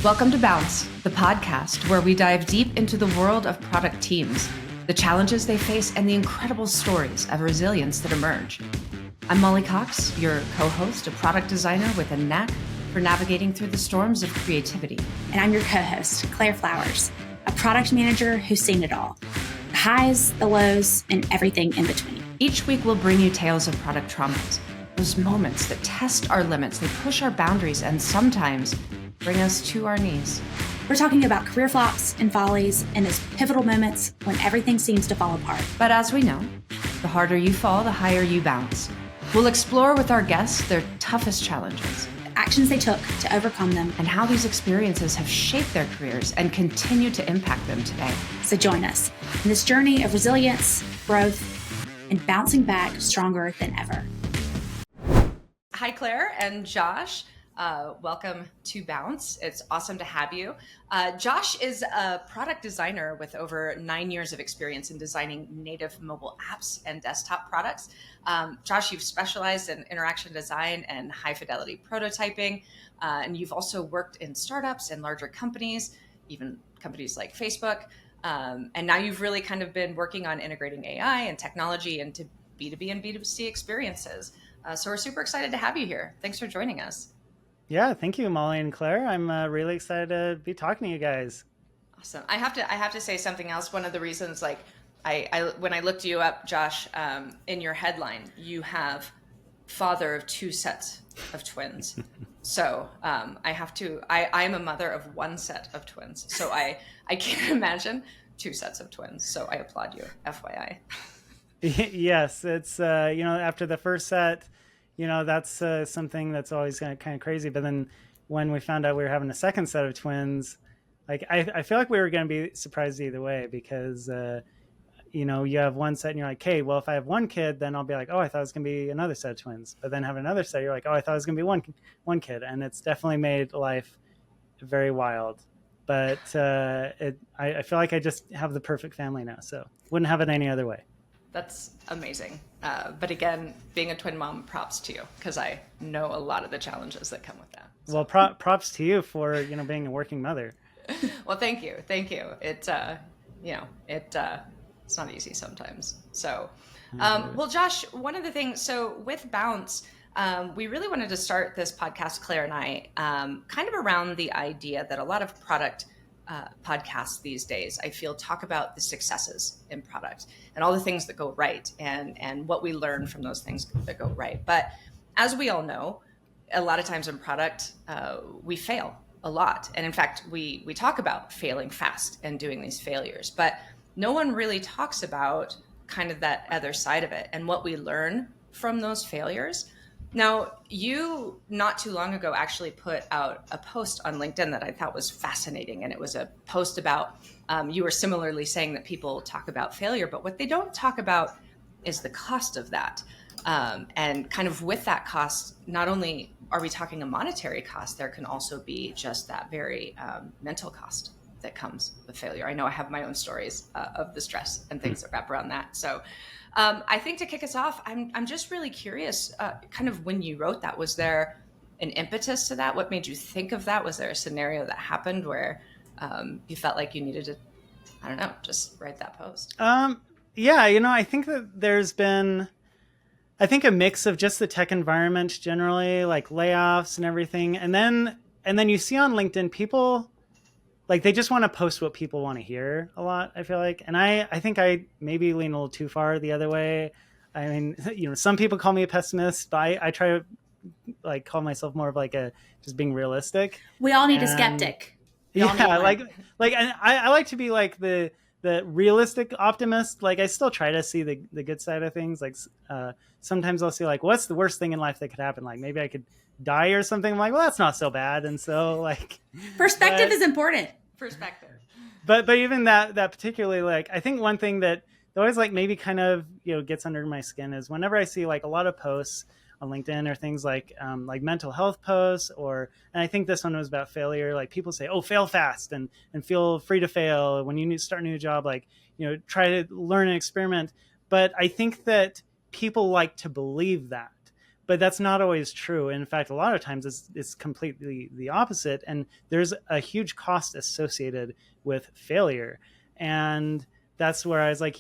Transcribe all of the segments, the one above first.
Welcome to Bounce, the podcast where we dive deep into the world of product teams, the challenges they face, and the incredible stories of resilience that emerge. I'm Molly Cox, your co-host, a product designer with a knack for navigating through the storms of creativity. And I'm your co-host, Claire Flowers, a product manager who's seen it all. The highs, the lows, and everything in between. Each week we'll bring you tales of product traumas, those moments that test our limits, they push our boundaries, and sometimes bring us to our knees. We're talking about career flops and follies and those pivotal moments when everything seems to fall apart. But as we know, the harder you fall, the higher you bounce. We'll explore with our guests their toughest challenges, The actions they took to overcome them. and how these experiences have shaped their careers and continue to impact them today. So join us in this journey of resilience, growth, and bouncing back stronger than ever. Hi, Claire and Josh. Welcome to Bounce. It's awesome to have you. Josh is a product designer with over 9 years of experience in designing native mobile apps and desktop products. Josh, you've specialized in interaction design and high fidelity prototyping, and you've also worked in startups and larger companies, even companies like Facebook. And now you've really kind of been working on integrating AI and technology into B2B and B2C experiences. So we're super excited to have you here. Thanks for joining us. Yeah, thank you, Molly and Claire. I'm really excited to be talking to you guys. Awesome. I have to say something else. One of the reasons, like, I when I looked you up, Josh, in your headline, you have father of 2 sets of twins. So I am a mother of 1 set of twins. So I can't imagine 2 sets of twins. So I applaud you, FYI. Yes, it's, after the first set, that's something that's always kind of crazy. But then when we found out we were having a second set of twins, like I feel like we were going to be surprised either way because, you have 1 set and you're like, okay, well, if I have 1 kid, then I'll be like, oh, I thought it was going to be another set of twins. But then have another set, you're like, oh, I thought it was going to be one kid. And it's definitely made life very wild. But I feel like I just have the perfect family now. So wouldn't have it any other way. That's amazing. But again, being a twin mom, props to you, because I know a lot of the challenges that come with that. So. Well, props to you for, being a working mother. Well, thank you. It's not easy sometimes. So, well, Josh, one of the things, so with Bounce, we really wanted to start this podcast, Claire and I, kind of around the idea that a lot of product podcasts these days, I feel, talk about the successes in product and all the things that go right and what we learn from those things that go right. But as we all know, a lot of times in product, we fail a lot. And in fact, we talk about failing fast and doing these failures, but no one really talks about kind of that other side of it and what we learn from those failures. Now, you not too long ago actually put out a post on LinkedIn that I thought was fascinating. And it was a post about, you were similarly saying that people talk about failure, but what they don't talk about is the cost of that. And kind of with that cost, not only are we talking a monetary cost, there can also be just that very mental cost that comes with failure. I know I have my own stories of the stress and things that wrap around that. So I think to kick us off, I'm just really curious, kind of when you wrote that, was there an impetus to that? What made you think of that? Was there a scenario that happened where you felt like you needed to, I don't know, just write that post? Yeah, I think that there's been, a mix of just the tech environment generally, like layoffs and everything. And then you see on LinkedIn, people, like, they just want to post what people want to hear a lot, I feel like. And I think I maybe lean a little too far the other way. I mean, some people call me a pessimist, but I try to, like, call myself more of like just being realistic. We all need a skeptic. Yeah, like I like to be like the realistic optimist. Like, I still try to see the good side of things. Like, sometimes I'll see, like, what's the worst thing in life that could happen? Like, maybe I could die or something. I'm like, well, that's not so bad. And so, like, Perspective is important. Perspective. But even that particularly, like, I think one thing that always, like, maybe kind of, gets under my skin is whenever I see, like, a lot of posts on LinkedIn or things like mental health posts, and I think this one was about failure. Like, people say, oh, fail fast and feel free to fail when you start a new job, like, try to learn and experiment. But I think that people like to believe that. but that's not always true. In fact, a lot of times it's completely the opposite. And there's a huge cost associated with failure. And that's where I was like,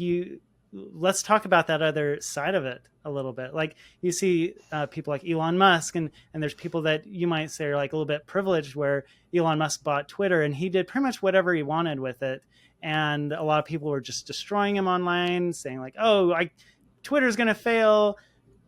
let's talk about that other side of it a little bit. Like you see people like Elon Musk, and there's people that you might say are like a little bit privileged, where Elon Musk bought Twitter and he did pretty much whatever he wanted with it. And a lot of people were just destroying him online, saying like, oh, Twitter's going to fail.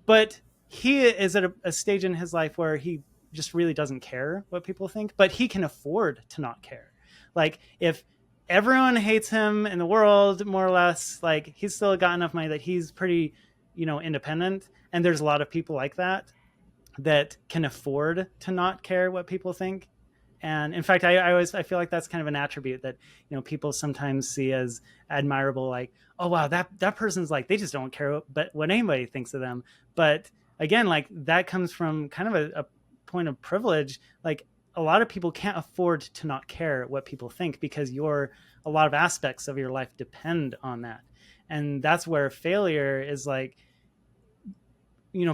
But he is at a stage in his life where he just really doesn't care what people think, but he can afford to not care. Like if everyone hates him in the world, more or less, like he's still got enough money that he's pretty, independent. And there's a lot of people like that can afford to not care what people think. And in fact, I feel like that's kind of an attribute that, people sometimes see as admirable, like, oh, wow, that person's like, they just don't care what anybody thinks of them. But again, like that comes from kind of a point of privilege. Like a lot of people can't afford to not care what people think, because a lot of aspects of your life depend on that. And that's where failure is like,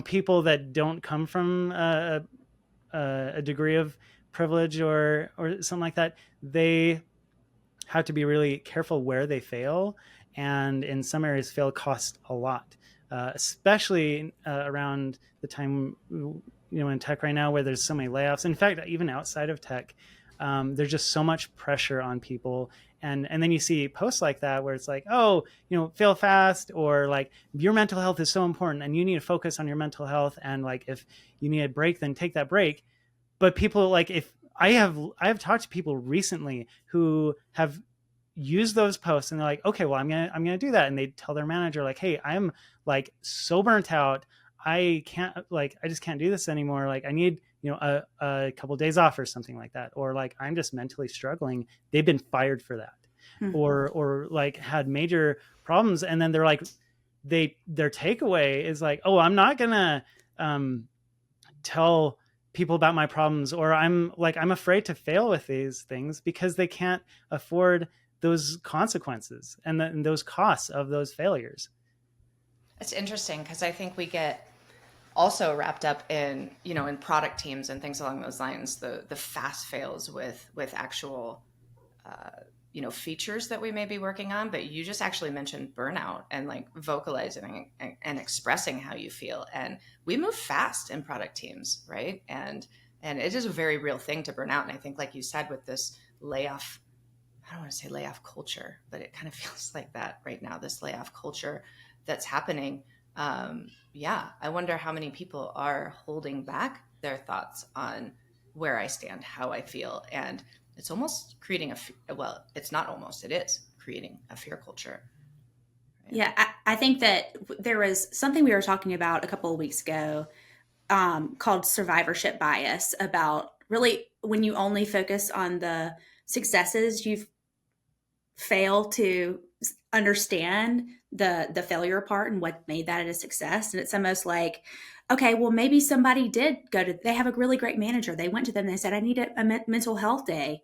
people that don't come from a degree of privilege or something like that, they have to be really careful where they fail. And in some areas, fail costs a lot, especially around the time, in tech right now, where there's so many layoffs. In fact, even outside of tech, there's just so much pressure on people. And then you see posts like that where it's like, oh, fail fast, or like your mental health is so important and you need to focus on your mental health. And like, if you need a break, then take that break. But people, like, if I have talked to people recently who have used those posts and they're like, okay, well, I'm gonna do that. And they tell their manager like, hey, I'm like so burnt out. I just can't do this anymore. Like I need, a couple of days off or something like that. Or like, I'm just mentally struggling. They've been fired for that. Mm-hmm. Or like had major problems. And then they're like, their takeaway is like, oh, I'm not gonna tell people about my problems, or I'm afraid to fail with these things, because they can't afford those consequences and those costs of those failures. It's interesting, because I think we get also wrapped up in, in product teams and things along those lines, the fast fails with actual, features that we may be working on. But you just actually mentioned burnout and like vocalizing and expressing how you feel. And we move fast in product teams, right? And it is a very real thing to burn out. And I think, like you said, with this layoff, I don't want to say layoff culture, but it kind of feels like that right now, this layoff culture that's happening. I wonder how many people are holding back their thoughts on where I stand, how I feel. And it's almost creating it's not almost, it is creating a fear culture. Right? Yeah, I think that there was something we were talking about a couple of weeks ago called survivorship bias, about really when you only focus on the successes, you fail to understand the failure part and what made that a success. And it's almost like, okay, well, maybe somebody did they have a really great manager. They went to them, they said, I need a mental health day.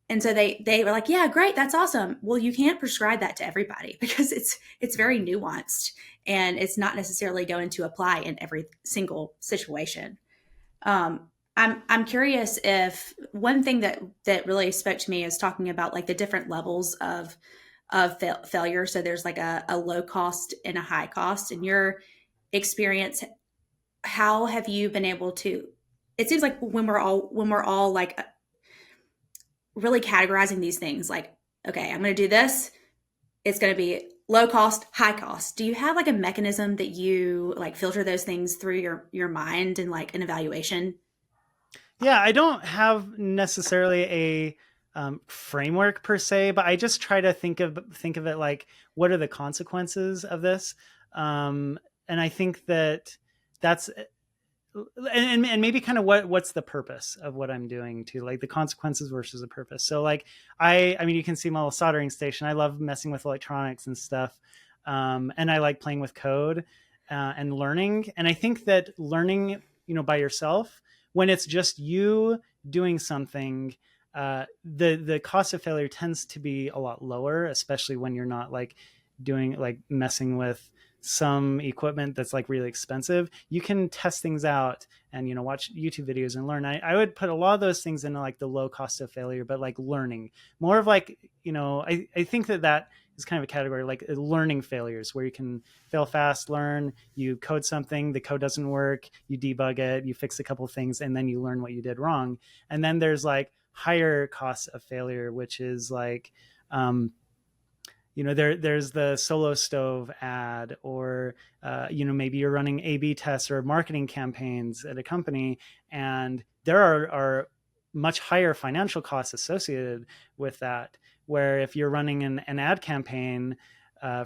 And so they were like, yeah, great. That's awesome. Well, you can't prescribe that to everybody, because it's very nuanced and it's not necessarily going to apply in every single situation. I'm curious if one thing that really spoke to me is talking about like the different levels of failure. So there's like a low cost and a high cost. In your experience, how have you been able to? It seems like when we're all like really categorizing these things, like, okay, I'm going to do this. It's going to be low cost, high cost. Do you have like a mechanism that you like filter those things through your mind and like an evaluation? Yeah, I don't have necessarily a framework per se, but I just try to think of it like, what are the consequences of this? And I think that's and maybe kind of what's the purpose of what I'm doing too, like the consequences versus the purpose. So like I mean, you can see my little soldering station. I love messing with electronics and stuff, and I like playing with code and learning. And I think that learning, by yourself, when it's just you doing something, the cost of failure tends to be a lot lower, especially when you're not like messing with some equipment that's like really expensive, you can test things out and, you know, watch YouTube videos and learn. I would put a lot of those things into like the low cost of failure, but like learning more of like, you know, I think that is kind of a category like learning failures, where you can fail fast, learn, you code something, the code doesn't work, you debug it, you fix a couple of things, and then you learn what you did wrong. And then there's like higher costs of failure, which is like, you know, there's the Solo Stove ad, or you know, maybe you're running A/B tests or marketing campaigns at a company, and there are much higher financial costs associated with that. Where if you're running an ad campaign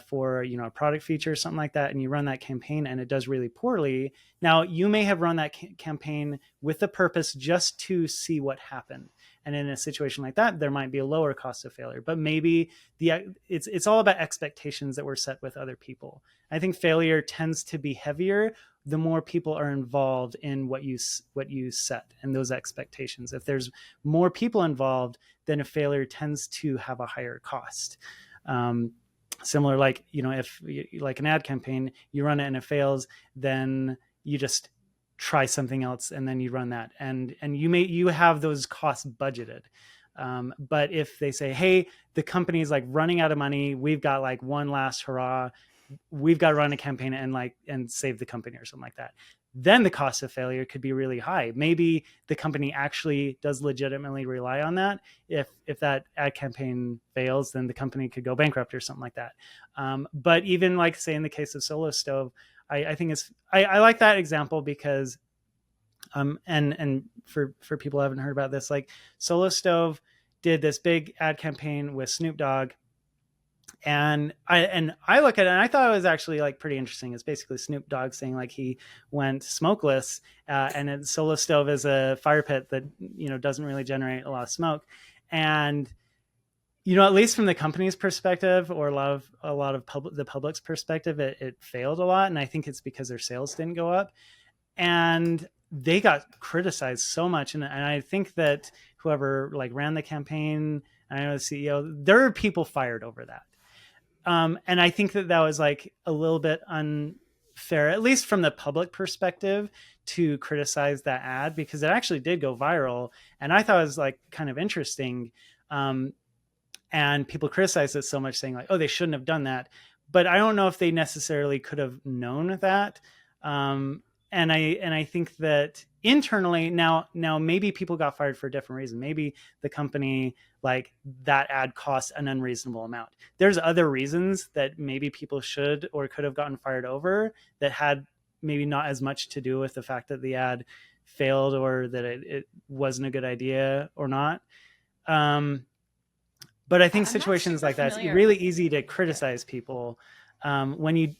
for, you know, a product feature or something like that, and you run that campaign and it does really poorly, now you may have run that campaign with the purpose just to see what happened. And in a situation like that, there might be a lower cost of failure, but maybe it's all about expectations that were set with other people. I think failure tends to be heavier the more people are involved in what you set and those expectations. If there's more people involved, then a failure tends to have a higher cost. Similar, like, you know, if like an ad campaign, you run it and it fails, then you just try something else and then you run that, and you have those costs budgeted. But if they say, hey, the company is like running out of money, we've got like one last hurrah, we've got to run a campaign and save the company or something like that, then the cost of failure could be really high. Maybe the company actually does legitimately rely on that. If that ad campaign fails, then the company could go bankrupt or something like that. But even like, say, in the case of Solo Stove, I think I like that example because and for people who haven't heard about this, like Solo Stove did this big ad campaign with Snoop Dogg. And I look at it and I thought it was actually like pretty interesting. It's basically Snoop Dogg saying like he went smokeless, and Solo Stove is a fire pit that, you know, doesn't really generate a lot of smoke. And, you know, at least from the company's perspective, or a lot of the public's perspective, it failed a lot. And I think it's because their sales didn't go up, and they got criticized so much. And I think that whoever like ran the campaign, and I know the CEO, there are people fired over that. And I think that was like a little bit unfair, at least from the public perspective, to criticize that ad, because it actually did go viral. And I thought it was like kind of interesting. And people criticized it so much, saying like, oh, they shouldn't have done that. But I don't know if they necessarily could have known that. And I think that internally now maybe people got fired for a different reason. Maybe the company, like, that ad cost an unreasonable amount. There's other reasons that maybe people should or could have gotten fired over that had maybe not as much to do with the fact that the ad failed, or that it wasn't a good idea or not. But I think situations like that, it's really easy to criticize people when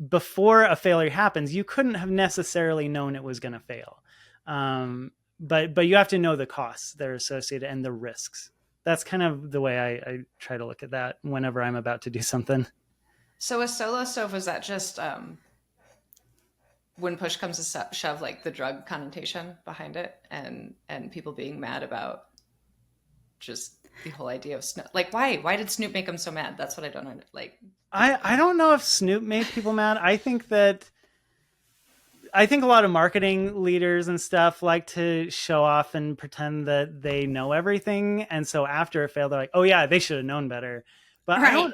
before a failure happens, you couldn't have necessarily known it was going to fail. But you have to know the costs that are associated and the risks. That's kind of the way I try to look at that whenever I'm about to do something. So a Solo Stove, was that just when push comes to shove, like the drug connotation behind it, and people being mad about just the whole idea of Snoop? Like, why did Snoop make them so mad? That's what I don't like. I don't know if Snoop made people mad. I think a lot of marketing leaders and stuff like to show off and pretend that they know everything. And so after it failed, they're like, oh yeah, they should have known better. But right.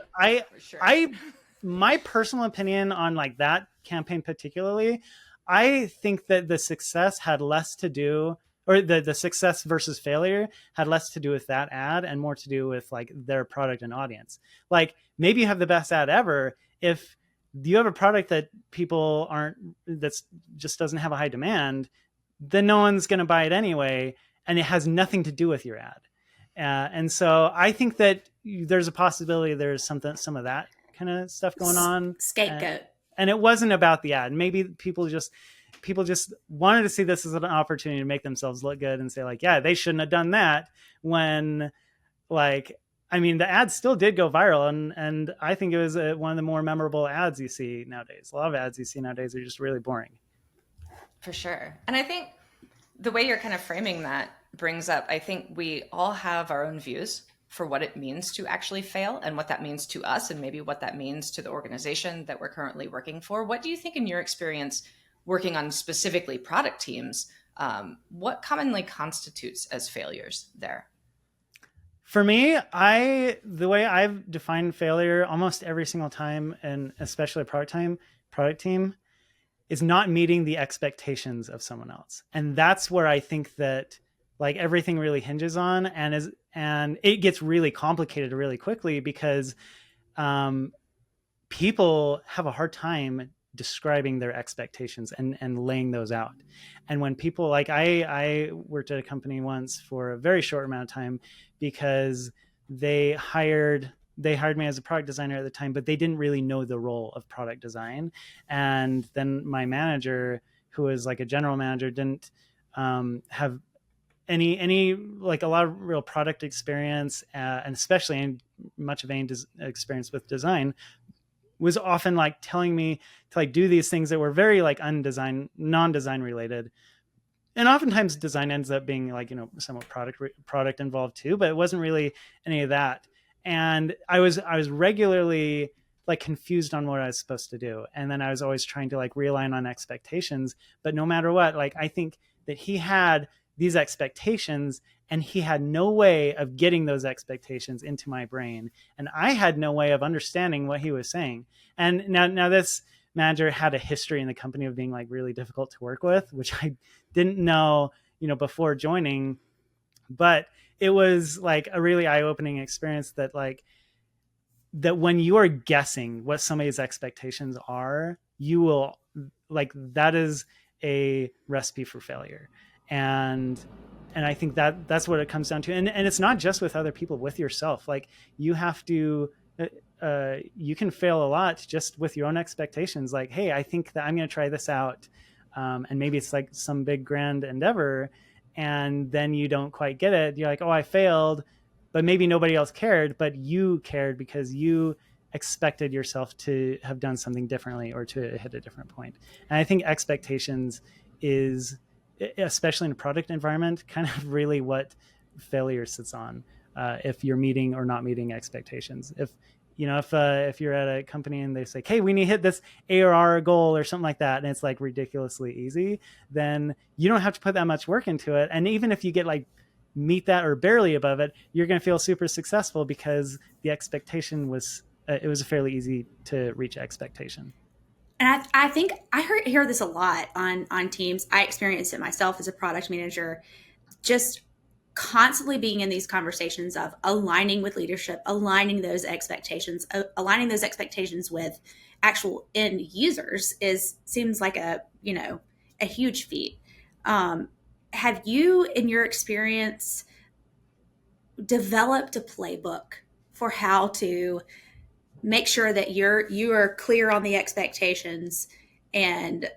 My personal opinion on like that campaign particularly, I think that the success had less to do, or the success versus failure had less to do with that ad and more to do with like their product and audience. Like, maybe you have the best ad ever. If you have a product that people that's just doesn't have a high demand, then no one's going to buy it anyway. And it has nothing to do with your ad. And so I think that there's a possibility there's some of that kind of stuff going on. Scapegoat. And it wasn't about the ad. Maybe people just wanted to see this as an opportunity to make themselves look good and say like, yeah, they shouldn't have done that, when, like, I mean, the ad still did go viral, and I think it was one of the more memorable ads you see nowadays. A lot of ads you see nowadays are just really boring. For sure. And I think the way you're kind of framing that brings up, I think we all have our own views for what it means to actually fail and what that means to us and maybe what that means to the organization that we're currently working for. What do you think in your experience working on specifically product teams, what commonly constitutes as failures there? For me, the way I've defined failure almost every single time, and especially a product team, is not meeting the expectations of someone else. And that's where I think that like everything really hinges on, and it gets really complicated really quickly because people have a hard time describing their expectations and laying those out. And when people like I worked at a company once for a very short amount of time because they hired me as a product designer at the time, but they didn't really know the role of product design. And then my manager, who was like a general manager, didn't have any like a lot of real product experience, and especially much of any experience with design, was often like telling me to like do these things that were very like non-design related. And oftentimes design ends up being like, somewhat product involved too, but it wasn't really any of that. And I was regularly like confused on what I was supposed to do. And then I was always trying to like realign on expectations, but no matter what, like I think that he had these expectations and he had no way of getting those expectations into my brain. And I had no way of understanding what he was saying. And now this manager had a history in the company of being like really difficult to work with, which I didn't know, before joining, but it was like a really eye-opening experience that when you are guessing what somebody's expectations are, you will that is a recipe for failure. And I think that's what it comes down to. And it's not just with other people, with yourself. Like you have to, you can fail a lot just with your own expectations. Like, hey, I think that I'm going to try this out. And maybe it's like some big grand endeavor and then you don't quite get it. You're like, oh, I failed, but maybe nobody else cared, but you cared because you expected yourself to have done something differently or to hit a different point. And I think expectations is, especially in a product environment, kind of really what failure sits on. If you're meeting or not meeting expectations. If you're at a company and they say, hey, we need to hit this ARR goal or something like that, and it's like ridiculously easy, then you don't have to put that much work into it. And even if you get like meet that or barely above it, you're going to feel super successful because the expectation was, it was a fairly easy to reach expectation. And I think I hear this a lot on teams. I experienced it myself as a product manager, just constantly being in these conversations of aligning with leadership, aligning those expectations with actual end users seems like a huge feat. Have you, in your experience, developed a playbook for how to make sure that you are clear on the expectations and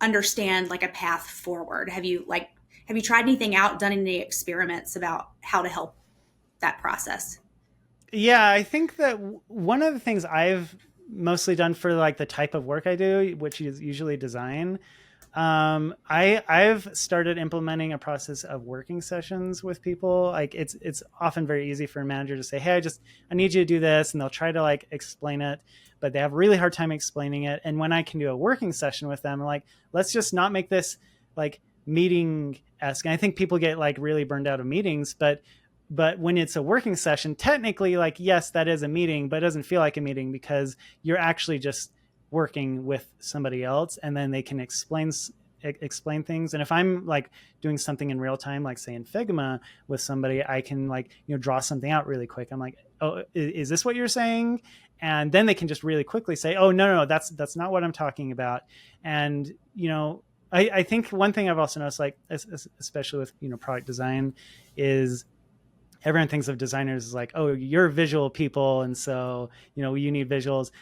understand like a path forward? Have you tried anything out, done any experiments about how to help that process? Yeah, I think that one of the things I've mostly done for like the type of work I do, which is usually design, I've started implementing a process of working sessions with people. Like it's often very easy for a manager to say, hey, I need you to do this. And they'll try to like explain it, but they have a really hard time explaining it. And when I can do a working session with them, I'm like, let's just not make this like meeting-esque. And I think people get like really burned out of meetings, but when it's a working session, technically, like, yes, that is a meeting, but it doesn't feel like a meeting because you're actually just working with somebody else, and then they can explain things. And if I'm like doing something in real time, like say in Figma with somebody, I can like, draw something out really quick. I'm like, oh, is this what you're saying? And then they can just really quickly say, oh, no, that's not what I'm talking about. And, I think one thing I've also noticed, like, especially with, product design, is everyone thinks of designers as like, oh, you're visual people. And so, you need visuals.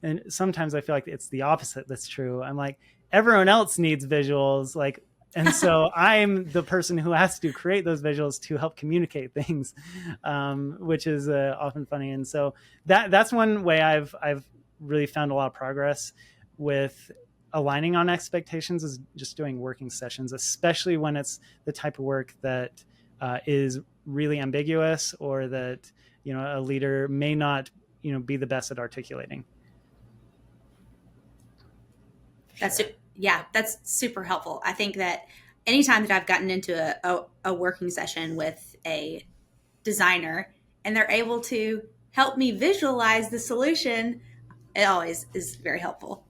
And sometimes I feel like it's the opposite that's true. I'm like, everyone else needs visuals. Like, and so I'm the person who has to create those visuals to help communicate things, which is often funny. And so that's one way I've really found a lot of progress with aligning on expectations, is just doing working sessions, especially when it's the type of work that is really ambiguous, or that a leader may not be the best at articulating. That's super helpful. I think that anytime that I've gotten into a working session with a designer and they're able to help me visualize the solution, it always is very helpful.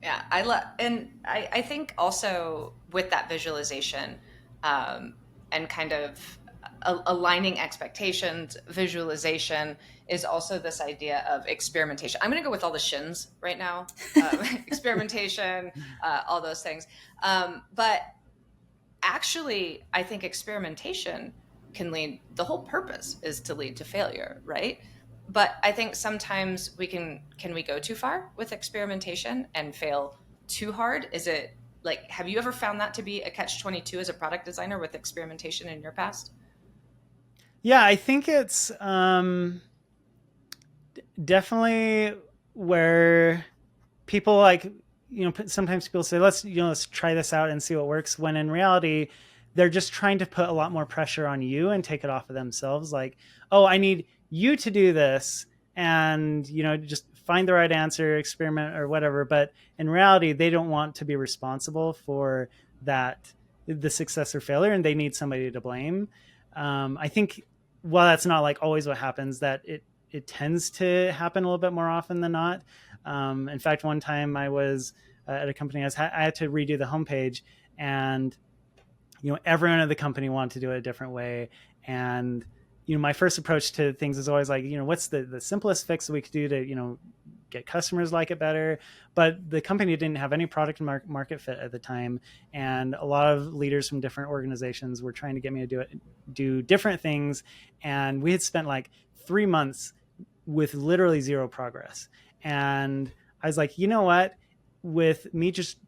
Yeah, I think also with that visualization, and kind of aligning expectations, visualization is also this idea of experimentation. I'm going to go with all the shins right now. Experimentation, all those things. But actually, I think experimentation can lead, the whole purpose is to lead to failure, right? But I think sometimes can we go too far with experimentation and fail too hard? Is it like, have you ever found that to be a catch-22 as a product designer with experimentation in your past? Yeah, I think it's definitely where people sometimes people say, let's try this out and see what works, when in reality they're just trying to put a lot more pressure on you and take it off of themselves. Like, oh, I need you to do this, and just find the right answer, experiment or whatever. But in reality, they don't want to be responsible for the success or failure, and they need somebody to blame. I think while that's not like always what happens, that it tends to happen a little bit more often than not. In fact, one time I was at a company, I had to redo the homepage, and everyone at the company wanted to do it a different way. And my first approach to things is always like, what's the simplest fix that we could do to get customers like it better. But the company didn't have any product market fit at the time, and a lot of leaders from different organizations were trying to get me to do different things, and we had spent like 3 months with literally zero progress. And I was like, you know what, with me just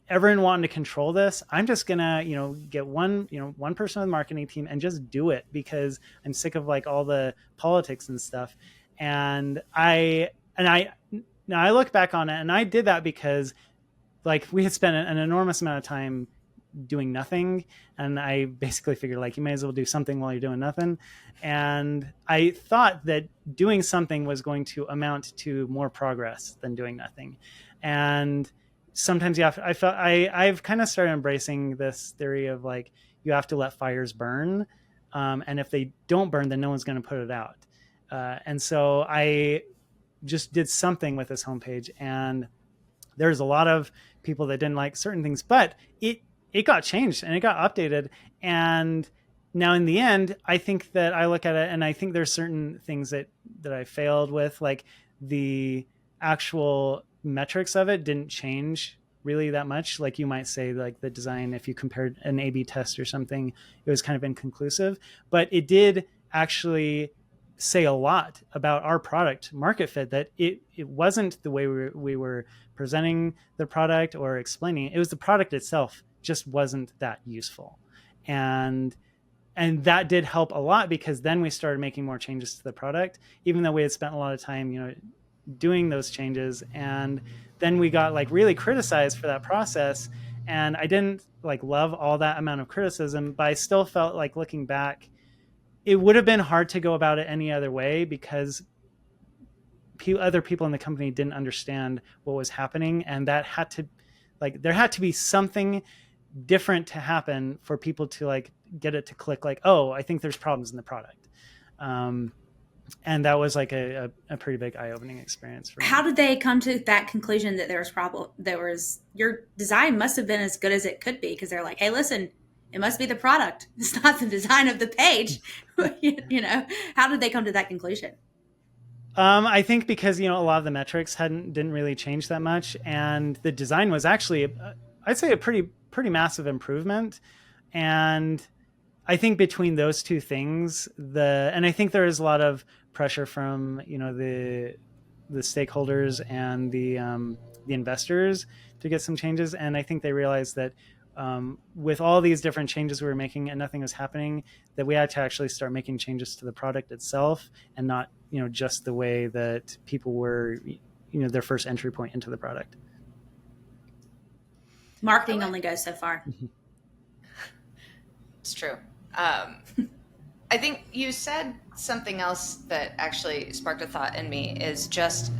everyone wanting to control this, I'm just gonna get one person on the marketing team and just do it, because I'm sick of like all the politics and stuff. And I look back on it, and I did that because like we had spent an enormous amount of time doing nothing, and I basically figured like you may as well do something while you're doing nothing. And I thought that doing something was going to amount to more progress than doing nothing. And sometimes I've kind of started embracing this theory of like, you have to let fires burn, and if they don't burn, then no one's going to put it out. And so I just did something with this homepage, and there's a lot of people that didn't like certain things, but it got changed and it got updated. And now in the end, I think that I look at it and I think there's certain things that I failed with, like the actual metrics of it didn't change really that much. Like you might say like the design, if you compared an A/B test or something, it was kind of inconclusive, but it did actually say a lot about our product market fit, that it wasn't the way we were presenting the product or explaining it. It was the product itself just wasn't that useful. And that did help a lot, because then we started making more changes to the product, even though we had spent a lot of time, doing those changes. And then we got like really criticized for that process. And I didn't like love all that amount of criticism, but I still felt like, looking back, it would have been hard to go about it any other way, because other people in the company didn't understand what was happening. And that had to, like, there had to be something different to happen for people to like get it to click, like, oh, I think there's problems in the product. And that was like a pretty big eye-opening experience for me. How did they come to that conclusion that your design must have been as good as it could be? Because they're like, hey, listen, it must be the product. It's not the design of the page. How did they come to that conclusion? I think because, a lot of the metrics didn't really change that much. And the design was actually, I'd say, a pretty massive improvement. And I think between those two things, and I think there is a lot of pressure from, the stakeholders and the investors to get some changes. And I think they realized that with all these different changes we were making and nothing was happening, that we had to actually start making changes to the product itself, and not, just the way that people were, their first entry point into the product. Marketing only goes so far. It's true. I think you said something else that actually sparked a thought in me is just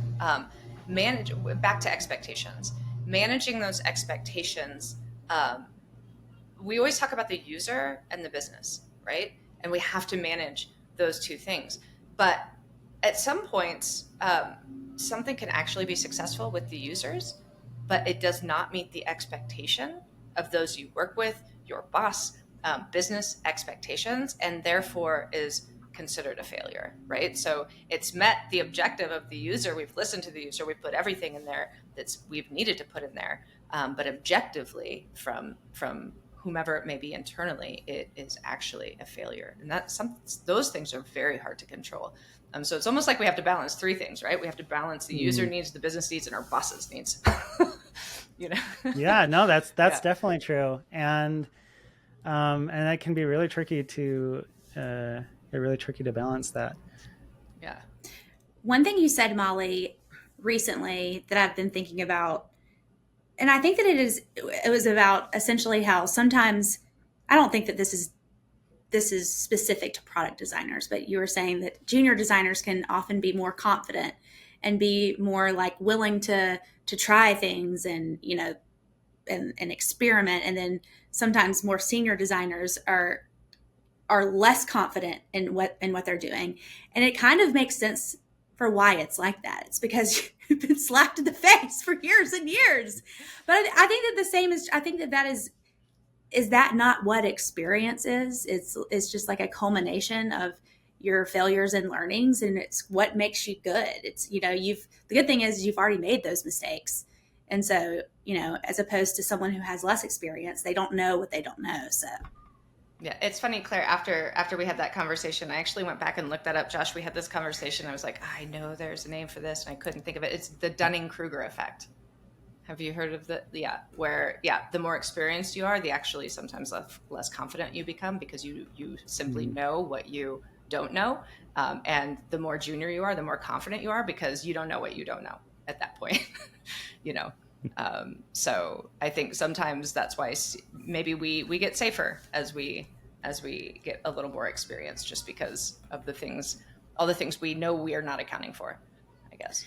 manage back to expectations. Managing those expectations. We always talk about the user and the business, right? And we have to manage those two things. But at some points, something can actually be successful with the users, but it does not meet the expectation of those you work with, your boss, business expectations, and therefore is considered a failure, right? So it's met the objective of the user. We've listened to the user. We've put everything in there we've needed to put in there, but objectively from whomever it may be internally, it is actually a failure. And those things are very hard to control. So it's almost like we have to balance three things, right? We have to balance the user needs, the business needs, and our boss's needs. Yeah, no, that's definitely true. And that can be really tricky to balance that. Yeah. One thing you said, Molly, recently that I've been thinking about, and I think that it was about essentially how sometimes, I don't think that this is specific to product designers, but you were saying that junior designers can often be more confident and be more like willing to try things and, and experiment. And then sometimes more senior designers are less confident in what they're doing. And it kind of makes sense for why it's like that. It's because you've been slapped in the face for years and years. But I think that the same is, I think that is that not what experience is? It's just like a culmination of your failures and learnings, and it's what makes you good. It's, the good thing is you've already made those mistakes. And so, as opposed to someone who has less experience, they don't know what they don't know. So yeah, it's funny, Claire, after we had that conversation, I actually went back and looked that up. Josh, we had this conversation. I was like, I know there's a name for this, and I couldn't think of it. It's the Dunning-Kruger effect. Have you heard of the more experienced you are, the actually sometimes less confident you become because you simply know what you don't know. And the more junior you are, the more confident you are because you don't know what you don't know at that point, So I think sometimes that's why maybe we get safer as we get a little more experience, just because of all the things we know we are not accounting for, I guess.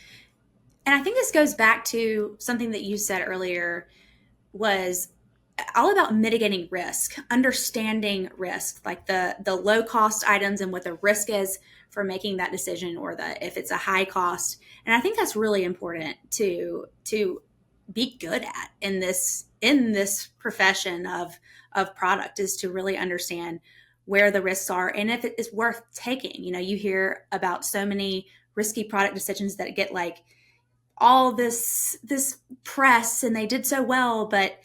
And I think this goes back to something that you said earlier, was all about mitigating risk, understanding risk, like the low cost items and what the risk is for making that decision, or if it's a high cost. And I think that's really important to be good at in this profession of product, is to really understand where the risks are and if it is worth taking. You hear about so many risky product decisions that get like all this press and they did so well, but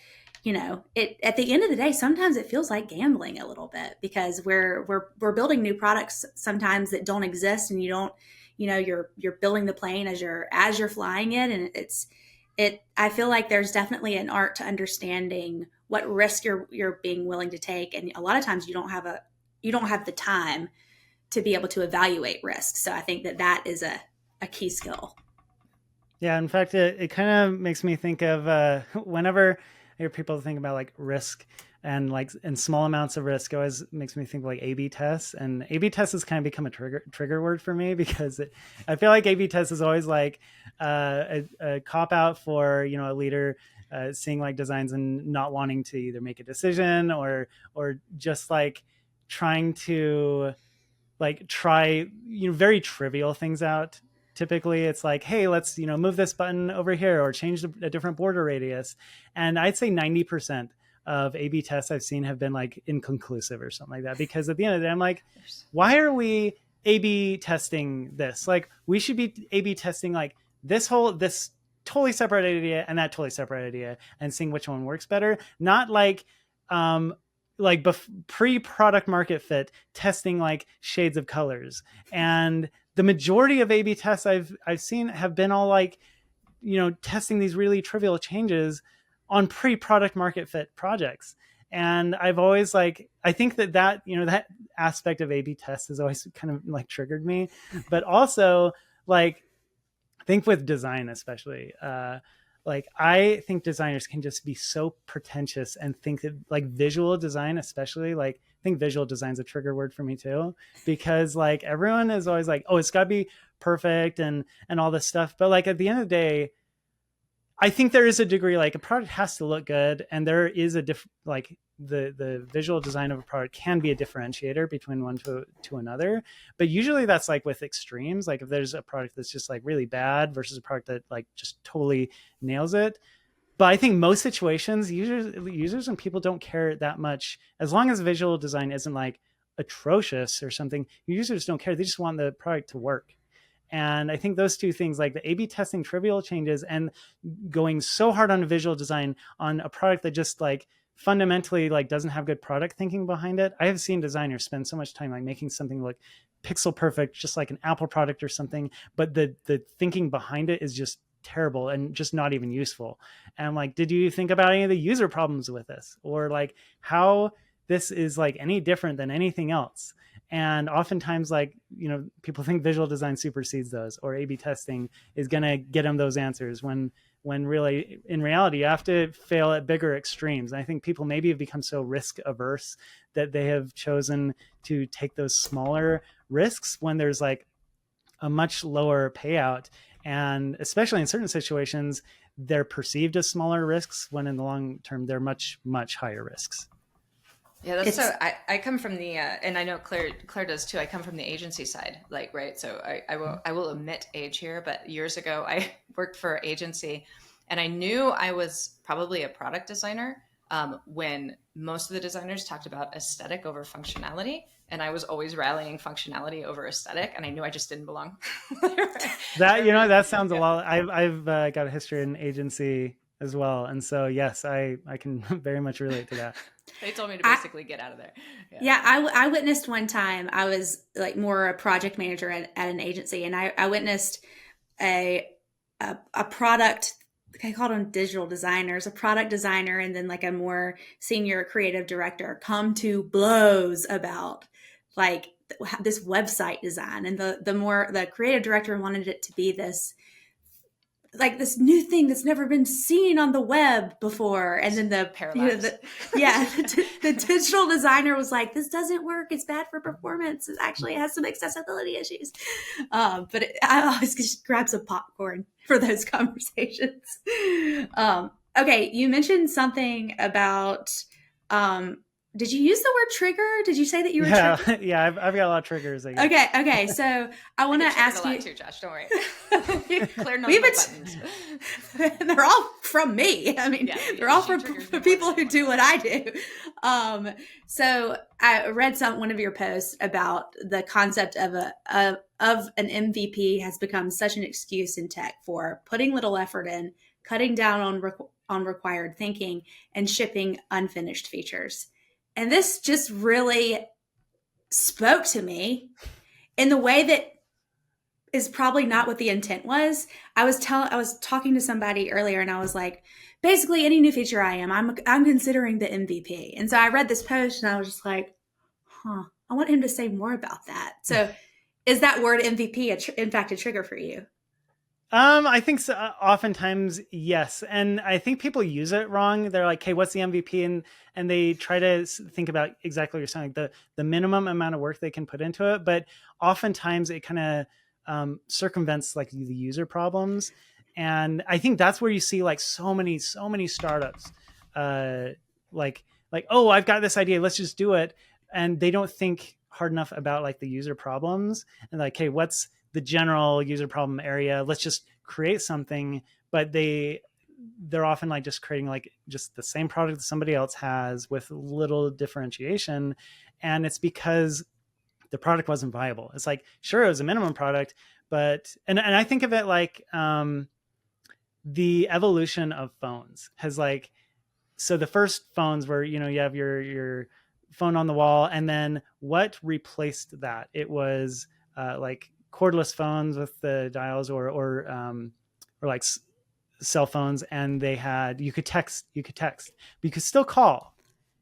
at the end of the day, sometimes it feels like gambling a little bit, because we're building new products sometimes that don't exist, and you don't, you're building the plane as you're flying it. And I feel like there's definitely an art to understanding what risk you're being willing to take. And a lot of times you don't have the time to be able to evaluate risk. So I think that is a key skill. Yeah, in fact, it kind of makes me think of whenever I hear people think about like risk and small amounts of risk, it always makes me think like A/B tests. And A/B tests has kind of become a trigger word for me, because I feel like A/B test is always like a cop out for a leader seeing like designs and not wanting to either make a decision or just like trying to like try very trivial things out. Typically it's like, hey, let's move this button over here or change a different border radius. And I'd say 90% of A/B tests I've seen have been like inconclusive or something like that, because at the end of the day, I'm like, why are we A/B testing this? Like, we should be A/B testing like this totally separate idea and that totally separate idea, and seeing which one works better. Not like pre-product market fit testing like shades of colors. And the majority of A/B tests I've seen have been all like, testing these really trivial changes on pre-product market fit projects. And I've always I think that that aspect of A/B tests has always kind of like triggered me. But also, like, I think with design especially, like I think designers can just be so pretentious and think that like visual design, especially, like I think visual design's a trigger word for me too, because like everyone is always like, oh, it's got to be perfect and all this stuff. But like at the end of the day, I think there is a degree, like a product has to look good, and there is a like the visual design of a product can be a differentiator between one to another. But usually that's like with extremes, like if there's a product that's just like really bad versus a product that like just totally nails it. But I think most situations, users and people don't care that much as long as visual design isn't like atrocious or something. Users don't care; they just want the product to work. And I think those two things, like the A/B testing trivial changes and going so hard on visual design on a product that just like fundamentally like doesn't have good product thinking behind it. I have seen designers spend so much time like making something look pixel perfect, just like an Apple product or something, but the thinking behind it is just terrible and just not even useful. And I'm like, did you think about any of the user problems with this, or like how this is like any different than anything else? And oftentimes, like, you know, people think visual design supersedes those, or A/B testing is going to get them those answers, when really in reality you have to fail at bigger extremes. And I think people maybe have become so risk averse that they have chosen to take those smaller risks when there's like a much lower payout. And especially in certain situations, they're perceived as smaller risks when in the long term they're much, much higher risks. Yeah, that's so. I come from the, and I know Claire does too. I come from the agency side, like, right. So I will omit age here, but years ago I worked for an agency, and I knew I was probably a product designer when most of the designers talked about aesthetic over functionality, and I was always rallying functionality over aesthetic, and I knew I just didn't belong. That, you know, that sounds a lot. I've got a history in agency as well, and so yes, I can very much relate to that. They told me to basically get out of there. Yeah, I witnessed one time, I was like more a project manager at an agency, and I witnessed a product, I called them digital designers, a product designer, and then like a more senior creative director come to blows about like this website design. And the creative director wanted it to be this, like this new thing that's never been seen on the web before. And then the digital designer was like, this doesn't work. It's bad for performance. It actually has some accessibility issues. But I always just grab some popcorn for those conversations. Okay. You mentioned something about, did you use the word trigger? Did you say that you were triggered? Yeah, I've got a lot of triggers. I guess. Okay. So I want to ask you too, Josh. Don't worry. Claire knows my buttons. They're all from me. I mean, they're all from people who do what I do. So I read one of your posts about the concept of an MVP has become such an excuse in tech for putting little effort in, cutting down on required thinking, and shipping unfinished features. And this just really spoke to me in the way that is probably not what the intent was. I was talking to somebody earlier, and I was like, basically any new feature I'm considering the MVP. And so I read this post, and I was just like, I want him to say more about that. So is that word MVP in fact a trigger for you? I think so. Oftentimes, yes. And I think people use it wrong. They're like, hey, what's the MVP? And they try to think about exactly what you're saying, like the minimum amount of work they can put into it. But oftentimes it kind of circumvents like the user problems. And I think that's where you see like so many startups like, oh, I've got this idea, let's just do it. And they don't think hard enough about like the user problems and like, hey, what's the general user problem area? Let's just create something. But they're often like just creating like just the same product that somebody else has with little differentiation. And it's because the product wasn't viable. It's like, sure, it was a minimum product, but, and I think of it like the evolution of phones has like, so the first phones were, you know, you have your phone on the wall, and then what replaced that? It was like cordless phones with the dials, or like cell phones, and you could text, but you could still call.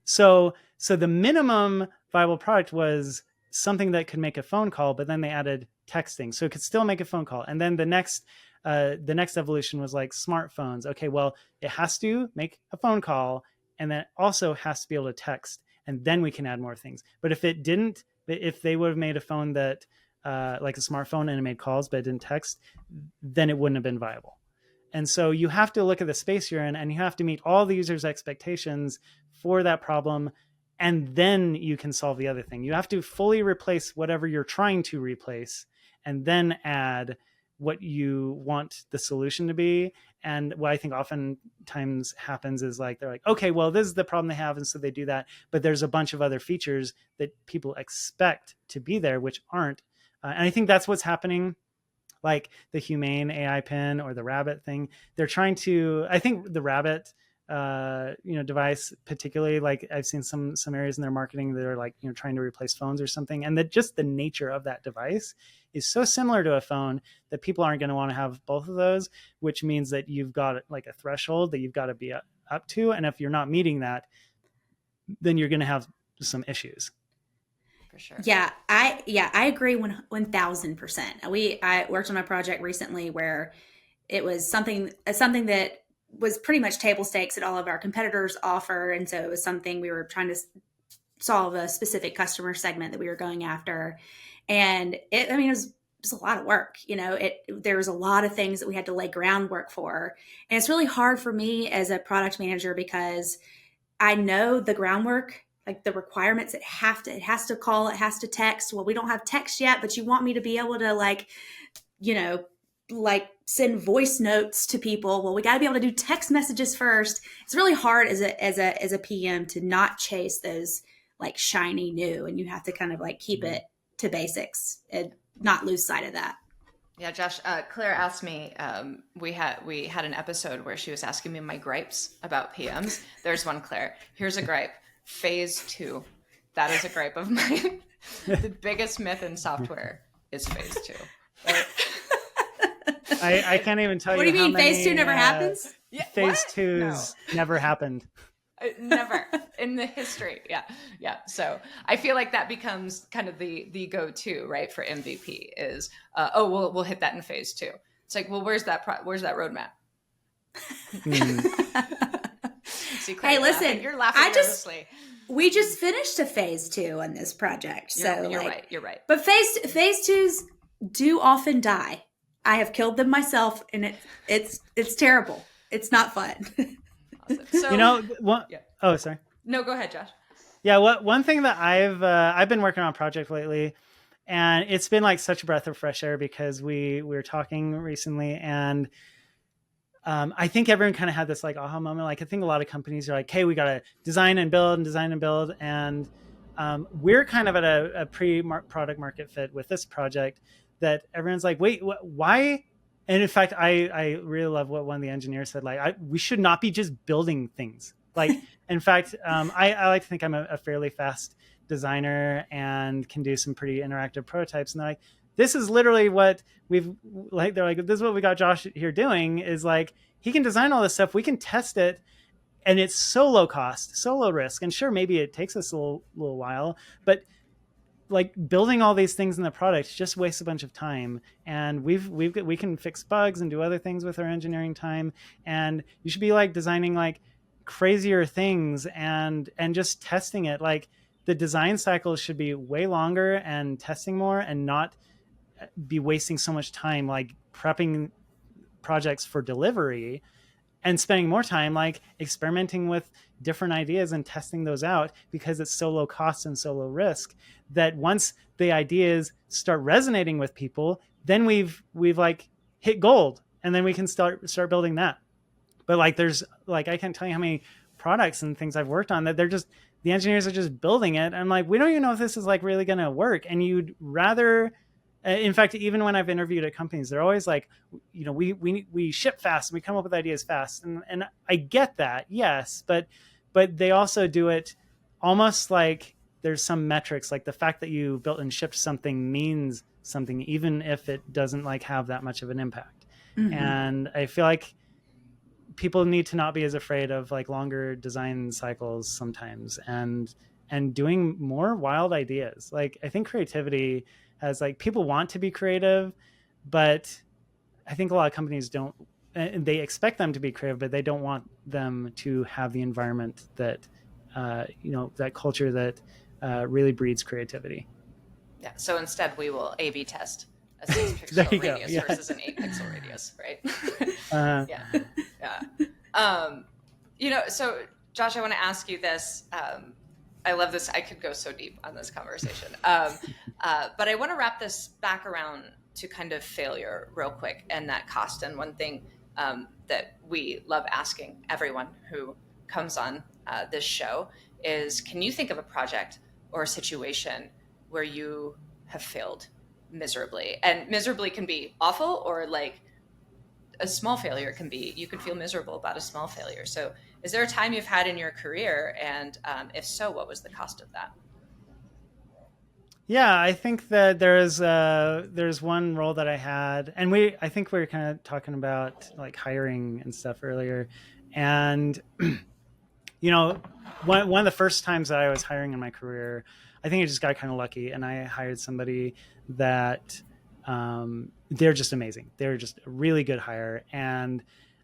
So the minimum viable product was something that could make a phone call, but then they added texting, so it could still make a phone call. And then the next the next evolution was like smartphones. Okay, well, it has to make a phone call, and then it also has to be able to text, and then we can add more things. But if it didn't, if they would have made a phone that like a smartphone and it made calls but it didn't text, then it wouldn't have been viable. And so you have to look at the space you're in, and you have to meet all the users' expectations for that problem, and then you can solve the other thing. You have to fully replace whatever you're trying to replace, and then add what you want the solution to be. And what I think oftentimes happens is like, they're like, okay, well, this is the problem they have. And so they do that. But there's a bunch of other features that people expect to be there, which aren't. And I think that's what's happening, like the Humane AI pin or the Rabbit thing. They're trying to, I think the Rabbit device particularly, like I've seen some areas in their marketing that are like, trying to replace phones or something, and that just the nature of that device is so similar to a phone that people aren't going to want to have both of those, which means that you've got like a threshold that you've got to be up to, and if you're not meeting that, then you're going to have some issues. For sure. Yeah, I agree 1,000%. I worked on a project recently where it was something that was pretty much table stakes that all of our competitors offer. And so it was something we were trying to solve a specific customer segment that we were going after. And it was a lot of work. There was a lot of things that we had to lay groundwork for. And it's really hard for me as a product manager because I know the groundwork, like the requirements. It has to call, it has to text. Well, we don't have text yet, but you want me to be able to like send voice notes to people. Well, we got to be able to do text messages first. It's really hard as a PM to not chase those like shiny new, and you have to kind of like keep it to basics and not lose sight of that. Yeah, Josh, Claire asked me, we had an episode where she was asking me my gripes about PMs. There's one, Claire. Here's a gripe. Phase 2. That is a gripe of mine. The biggest myth in software is phase 2. Right? I can't even tell you. What do you mean? Many, phase 2 never happens? Yeah, phase 2's never happened. Never in the history. Yeah. So I feel like that becomes kind of the go-to, right, for MVP is, we'll hit that in phase 2. It's like, well, where's that roadmap? See, Claire, hey, listen, you're laughing nervously. We just finished a phase 2 on this project. You're right. But phase 2s do often die. I have killed them myself, and it's terrible. It's not fun. Awesome. So, yeah. Oh, sorry. No, go ahead, Josh. Yeah, one thing that I've been working on a project lately, and it's been like such a breath of fresh air because we were talking recently, and I think everyone kind of had this like aha moment. Like I think a lot of companies are like, hey, we got to design and build, and we're kind of at a pre-product market fit with this project that everyone's like, wait, why? And in fact, I really love what one of the engineers said. Like, we should not be just building things. Like, in fact, I like to think I'm a fairly fast designer and can do some pretty interactive prototypes. And they're like, this is literally what they're like, this is what we got Josh here doing is like, he can design all this stuff. We can test it. And it's so low cost, so low risk. And sure, maybe it takes us a little while, but like building all these things in the product just wastes a bunch of time, and we can fix bugs and do other things with our engineering time, and you should be like designing like crazier things and just testing it. Like the design cycles should be way longer and testing more, and not be wasting so much time like prepping projects for delivery and spending more time like experimenting with different ideas and testing those out, because it's so low cost and so low risk that once the ideas start resonating with people, then we've like hit gold, and then we can start building that. But like there's like, I can't tell you how many products and things I've worked on that the engineers are just building it. I'm like, we don't even know if this is like really going to work. And you'd rather, in fact, even when I've interviewed at companies, they're always like, we ship fast and we come up with ideas fast. And I get that. Yes. But they also do it almost like there's some metrics, like the fact that you built and shipped something means something, even if it doesn't like have that much of an impact. Mm-hmm. And I feel like people need to not be as afraid of like longer design cycles sometimes, and doing more wild ideas. Like I think creativity has like, people want to be creative, but I think a lot of companies don't, and they expect them to be creative, but they don't want them to have the environment that, that culture that really breeds creativity. Yeah. So instead, we will A/B test a 6-pixel radius versus an 8-pixel radius, right? Yeah. So Josh, I want to ask you this. I love this. I could go so deep on this conversation, but I want to wrap this back around to kind of failure real quick and that cost. And one thing that we love asking everyone who comes on this show is, can you think of a project or a situation where you have failed miserably? And miserably can be awful, or like a small failure can be, you can feel miserable about a small failure. So is there a time you've had in your career? And if so, what was the cost of that? Yeah, I think that there's one role that I had, and I think we were kind of talking about like hiring and stuff earlier. And, one of the first times that I was hiring in my career, I think I just got kind of lucky, and I hired somebody that they're just amazing. They're just a really good hire. And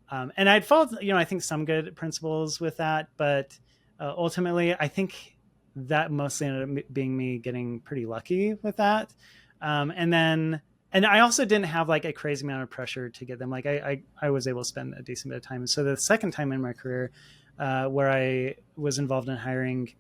I'd followed, I think some good principles with that, but ultimately I think that mostly ended up being me getting pretty lucky with that. And I also didn't have like a crazy amount of pressure to get them. Like I was able to spend a decent bit of time. So the second time in my career where I was involved in hiring,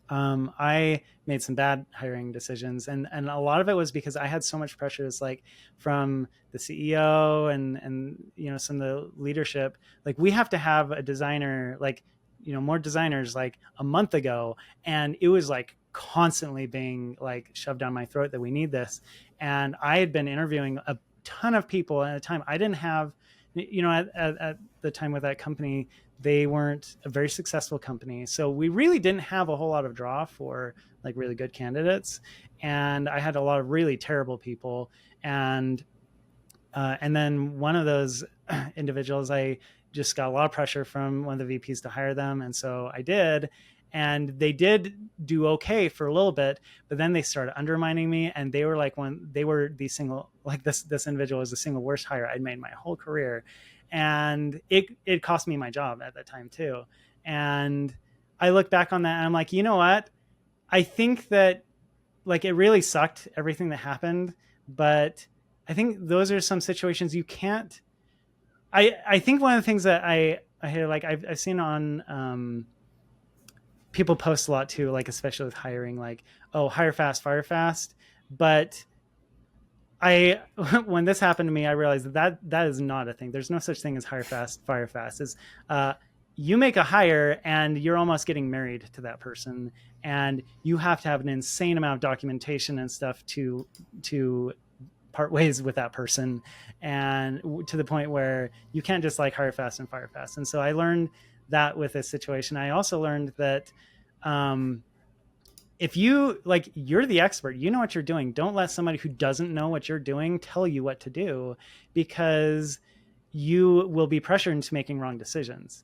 I made some bad hiring decisions, and a lot of it was because I had so much pressure. It's like from the CEO and some of the leadership, like we have to have a designer, like more designers like a month ago, and it was like constantly being like shoved down my throat that we need this. And I had been interviewing a ton of people at a time. I didn't have, at the time with that company, they weren't a very successful company. So we really didn't have a whole lot of draw for like really good candidates. And I had a lot of really terrible people. And then one of those individuals, I just got a lot of pressure from one of the VPs to hire them. And so I did. And they did do okay for a little bit, but then they started undermining me. And they were like, this individual was the single worst hire I'd made my whole career. And it cost me my job at that time too. And I look back on that and I'm like, you know what? I think that like it really sucked, everything that happened, but I think those are some situations you can't. I think one of the things that I hear, like I've seen on people post a lot too, like especially with hiring, like, oh, hire fast, fire fast. But when this happened to me, I realized that is not a thing. There's no such thing as hire fast, fire fast. Is you make a hire and you're almost getting married to that person, and you have to have an insane amount of documentation and stuff to part ways with that person, and to the point where you can't just like hire fast and fire fast. And so I learned that with this situation. I also learned that if you're the expert, you know what you're doing. Don't let somebody who doesn't know what you're doing tell you what to do, because you will be pressured into making wrong decisions.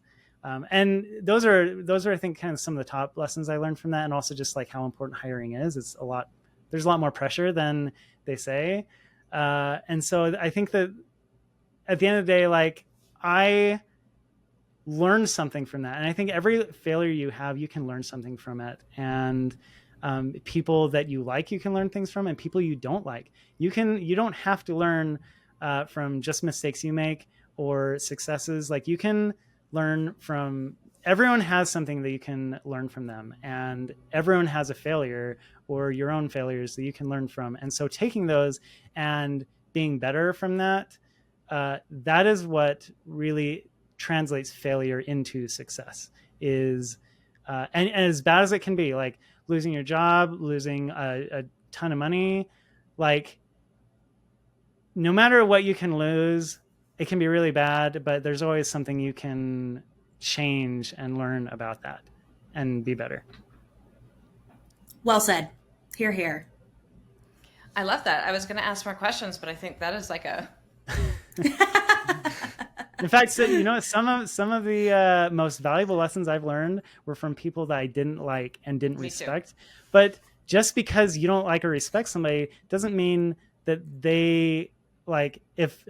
And those are, I think, kind of some of the top lessons I learned from that. And also just like how important hiring is. There's a lot more pressure than they say. And so I think that at the end of the day, like I learned something from that. And I think every failure you have, you can learn something from it. And people that you like, you can learn things from, and people you don't like, you don't have to learn from just mistakes you make or successes. Like you can learn from, everyone has something that you can learn from them, and everyone has a failure or your own failures that you can learn from. And so taking those and being better from that, that is what really translates failure into success. Is and as bad as it can be, like losing your job, losing a ton of money, like no matter what you can lose, it can be really bad, but there's always something you can change and learn about that and be better. Well said. Hear, hear. I love that. I was going to ask more questions, but I think that is like a In fact, so, some of the most valuable lessons I've learned were from people that I didn't like and didn't respect. But just because you don't like or respect somebody doesn't mean that they like, if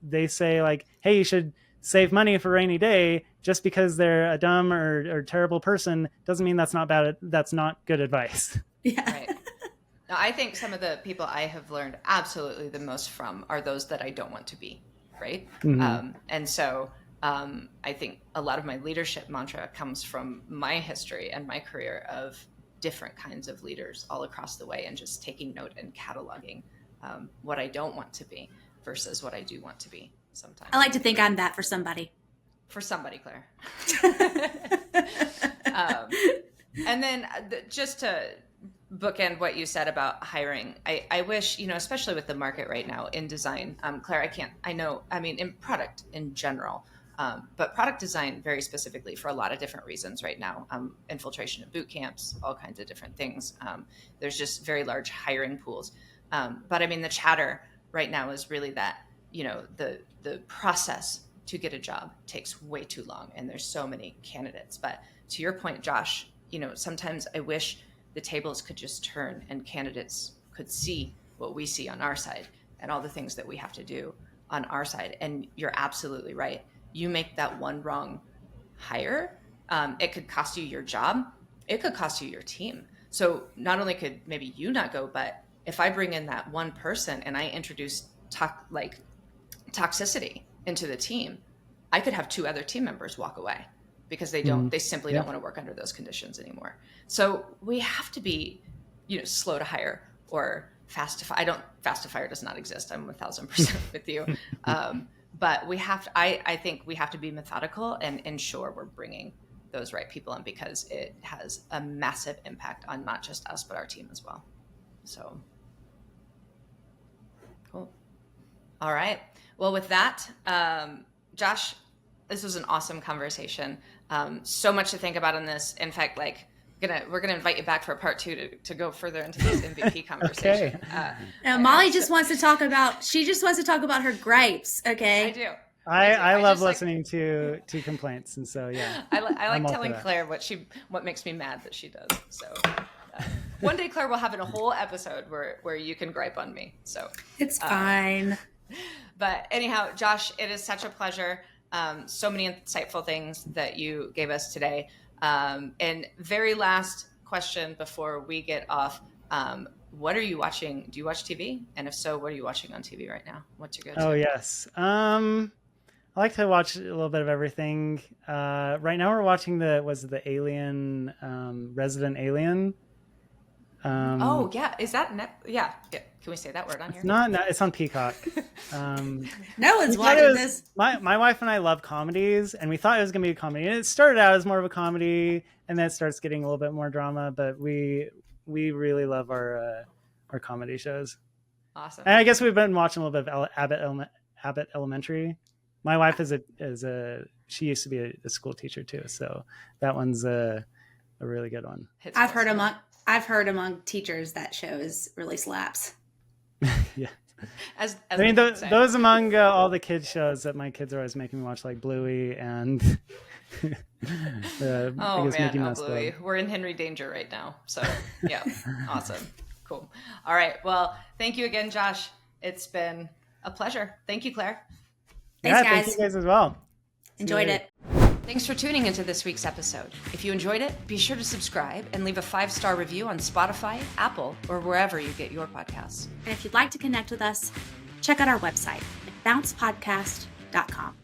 they say like, hey, you should save money for a rainy day, just because they're a dumb or terrible person doesn't mean that's not bad. That's not good advice. Yeah. Right. Now, I think some of the people I have learned absolutely the most from are those that I don't want to be, right? Mm-hmm. And so I think a lot of my leadership mantra comes from my history and my career of different kinds of leaders all across the way, and just taking note and cataloging what I don't want to be versus what I do want to be sometimes. I like to think I'm that for somebody. For somebody, Claire. And then just to bookend what you said about hiring, I wish, especially with the market right now in design, Claire, in product in general, but product design very specifically for a lot of different reasons right now, infiltration of boot camps, all kinds of different things. There's just very large hiring pools. But the chatter right now is really that, the process to get a job takes way too long, and there's so many candidates. But to your point, Josh, sometimes I wish the tables could just turn and candidates could see what we see on our side and all the things that we have to do on our side. And you're absolutely right. You make that one wrong hire, it could cost you your job. It could cost you your team. So not only could maybe you not go, but if I bring in that one person and I introduce toxicity into the team, I could have 2 other team members walk away because they simply don't want to work under those conditions anymore. So we have to be, slow to hire or fast to fire. Fast to fire does not exist. I'm 1,000% with you. But I think we have to be methodical and ensure we're bringing those right people in, because it has a massive impact on not just us, but our team as well. So cool. All right. Well, with that, Josh, this was an awesome conversation. So much to think about in this. In fact, we're gonna invite you back for a part 2 to go further into this MVP conversation. Okay. Now, Molly just wants to talk about her gripes. Okay. I do. I love listening to complaints, and so yeah. I like telling Claire what makes me mad that she does. So one day, Claire, will have a whole episode where you can gripe on me. So it's fine. But anyhow, Josh, it is such a pleasure. So many insightful things that you gave us today. And very last question before we get off. What are you watching? Do you watch TV? And if so, what are you watching on TV right now? What's your go-to? Oh, yes. I like to watch a little bit of everything. Right now we're watching the Alien, Resident Alien. Oh, yeah. Is that yeah. Can we say that word on here? It's on Peacock. No one's watching this. My wife and I love comedies, and we thought it was going to be a comedy. And it started out as more of a comedy, and then it starts getting a little bit more drama. But we really love our comedy shows. Awesome. And I guess we've been watching a little bit of Abbott Elementary. My wife she used to be a school teacher too, so that one's a really good one. I've heard among teachers that show really slaps. Yeah. As those among all the kids shows that my kids are always making me watch, like Bluey and Bluey. We're in Henry Danger right now. So yeah, awesome. Cool. All right. Well, thank you again, Josh. It's been a pleasure. Thank you, Claire. Thanks, guys. Thank you guys as well. Enjoyed it. Thanks for tuning into this week's episode. If you enjoyed it, be sure to subscribe and leave a 5-star review on Spotify, Apple, or wherever you get your podcasts. And if you'd like to connect with us, check out our website at bouncepodcast.com.